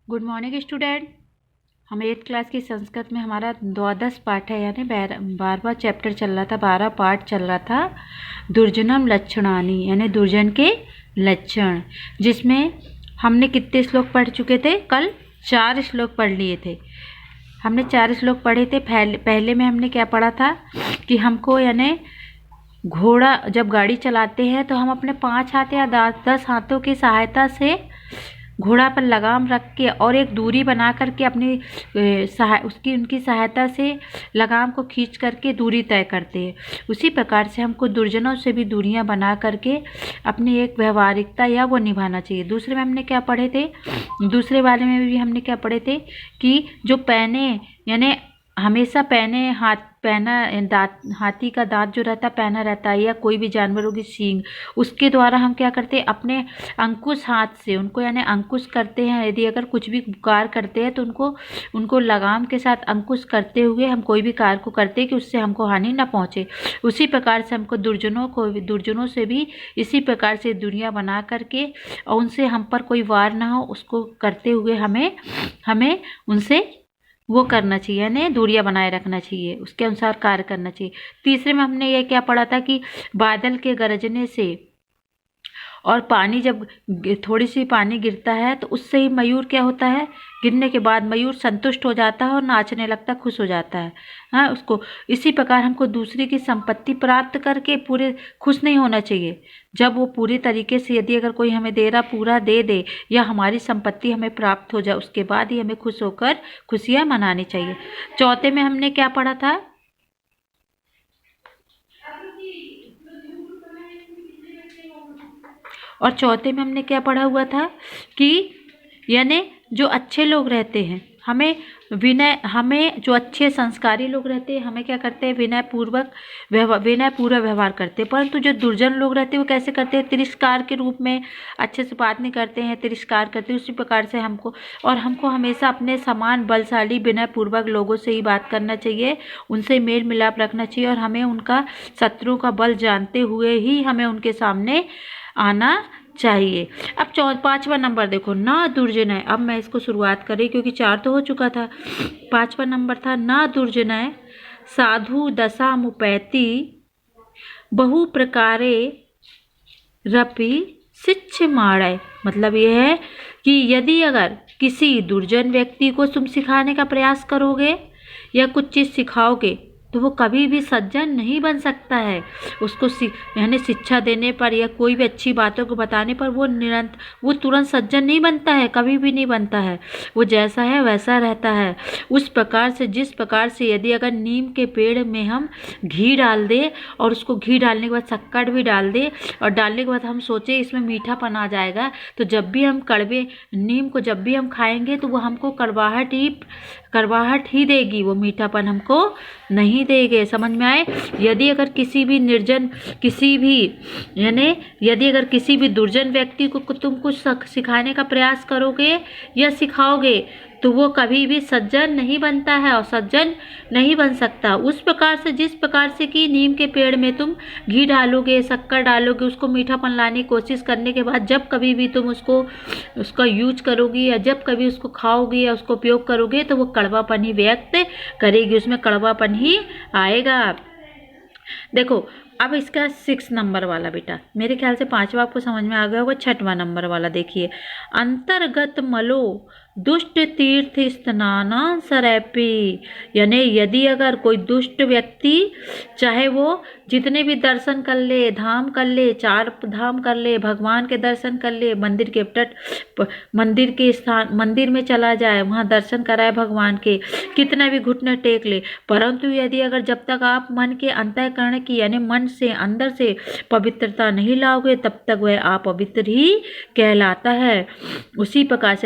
Good morning student. हम 8th class की संस्कृत में हमारा द्वादश पाठ है, यानी 12वां चैप्टर चल रहा था, 12 पाठ चल रहा था। दुर्जनम लक्षणानि यानी दुर्जन के लक्षण, जिसमें हमने कितने श्लोक पढ़ चुके थे? कल 4 श्लोक पढ़ लिए थे। हमने 4 श्लोक पढ़े थे। पहले में हमने क्या पढ़ा था कि हमको यानी घोड़ा जब गाड़ी चलाते हैं तो हम अपने 5 हाथ या 10 हाथों की सहायता से घोड़ा पर लगाम रख के और एक दूरी बना करके अपनी उनकी सहायता से लगाम को खींच करके दूरी तय करते हैं। उसी प्रकार से हमको दुर्जनों से भी दूरियां बना करके अपनी एक व्यवहारिकता या वो निभाना चाहिए। दूसरे में हमने क्या पढ़े थे? दूसरे वाले में भी हमने क्या पढ़े थे कि जो पहने यानी हमेशा हाथी का दांत जो रहता पहना रहता है, या कोई भी जानवरों की सींग, उसके द्वारा हम क्या करते हैं? अपने अंकुश हाथ से उनको यानी अंकुश करते हैं। यदि अगर कुछ भी कार्य करते हैं तो उनको लगाम के साथ अंकुश करते हुए हम कोई भी कार्य को करते हैं कि उससे हमको हानि न पहुँचे। उसी प्रकार से हमको दुर्जनों से भी इसी प्रकार से दूरियां बना करके और उनसे हम पर कोई वार ना हो, उसको करते हुए हमें उनसे वो करना चाहिए, यानी दूरियां बनाए रखना चाहिए, उसके अनुसार कार्य करना चाहिए। तीसरे में हमने ये क्या पढ़ा था कि बादल के गरजने से और पानी जब थोड़ी सी पानी गिरता है तो उससे ही मयूर क्या होता है? गिरने के बाद मयूर संतुष्ट हो जाता है और नाचने लगता, खुश हो जाता है। हाँ, उसको इसी प्रकार हमको दूसरे की संपत्ति प्राप्त करके पूरे खुश नहीं होना चाहिए। जब वो पूरी तरीके से यदि अगर कोई हमें दे रहा पूरा दे दे या हमारी संपत्ति हमें प्राप्त हो जाए, उसके बाद ही हमें खुश होकर खुशियाँ मनानी चाहिए। चौथे में हमने क्या पढ़ा था? और चौथे में हमने क्या पढ़ा हुआ था कि यानी जो अच्छे लोग रहते हैं हमें जो अच्छे संस्कारी लोग रहते हैं हमें क्या करते हैं? विनय पूर्वक व्यवहार करते हैं। परंतु जो दुर्जन लोग रहते हैं वो कैसे करते हैं? तिरस्कार के रूप में, अच्छे से बात नहीं करते हैं, तिरस्कार करते हैं। उसी प्रकार से हमको हमेशा अपने समान बलशाली विनय पूर्वक लोगों से ही बात करना चाहिए, उनसे मेल मिलाप रखना चाहिए और हमें उनका शत्रुओं का बल जानते हुए ही हमें उनके सामने आना चाहिए। अब 5वां नंबर देखो, ना दुर्जनय। अब मैं इसको शुरुआत करी क्योंकि 4 तो हो चुका था। 5वां नंबर था ना दुर्जनय साधु दशा मुपैति बहु प्रकारे रपि शिक्षमाणय। मतलब यह है कि यदि अगर किसी दुर्जन व्यक्ति को तुम सिखाने का प्रयास करोगे या कुछ चीज़ सिखाओगे तो वो कभी भी सज्जन नहीं बन सकता है। उसको यानी शिक्षा देने पर या कोई भी अच्छी बातों को बताने पर वो तुरंत सज्जन नहीं बनता है, कभी भी नहीं बनता है। वो जैसा है वैसा रहता है। उस प्रकार से जिस प्रकार से यदि अगर नीम के पेड़ में हम घी डाल दे और उसको घी डालने के बाद शक्कर भी डाल दे और डालने के बाद हम सोचे इसमें मीठापन आ जाएगा, तो जब भी हम कड़वे नीम को जब भी हम खाएंगे तो वो हमको कड़वाहट ही देगी, वो मीठापन हमको नहीं देंगे। समझ में आए? यदि अगर किसी भी दुर्जन व्यक्ति को तुम कुछ सिखाने का प्रयास करोगे या सिखाओगे तो वो कभी भी सज्जन नहीं बनता है और सज्जन नहीं बन सकता। उस प्रकार से जिस प्रकार से कि नीम के पेड़ में तुम घी डालोगे, शक्कर डालोगे, उसको मीठापन लाने की कोशिश करने के बाद जब कभी भी तुम उसका यूज करोगी या जब कभी उसको खाओगे या उसको उपयोग करोगे तो वो कड़वापन ही व्यक्त करेगी, उसमें कड़वापन ही आएगा। देखो अब इसका 6 नंबर वाला, बेटा मेरे ख्याल से 5वां आपको समझ में आ गया होगा। 6वां नंबर वाला देखिए, अंतर्गत मलो दुष्ट तीर्थ स्नाना सरैपी। यानी यदि अगर कोई दुष्ट व्यक्ति चाहे वो जितने भी दर्शन कर ले, धाम कर ले, 4 धाम कर ले, भगवान के दर्शन कर ले, मंदिर में चला जाए, वहाँ दर्शन कराए भगवान के, कितना भी घुटने टेक ले, परंतु यदि अगर जब तक आप मन के अंतःकरण की यानी मन से अंदर से पवित्रता नहीं लाओगे तब तक वह अपवित्र ही कहलाता है। उसी प्रकार से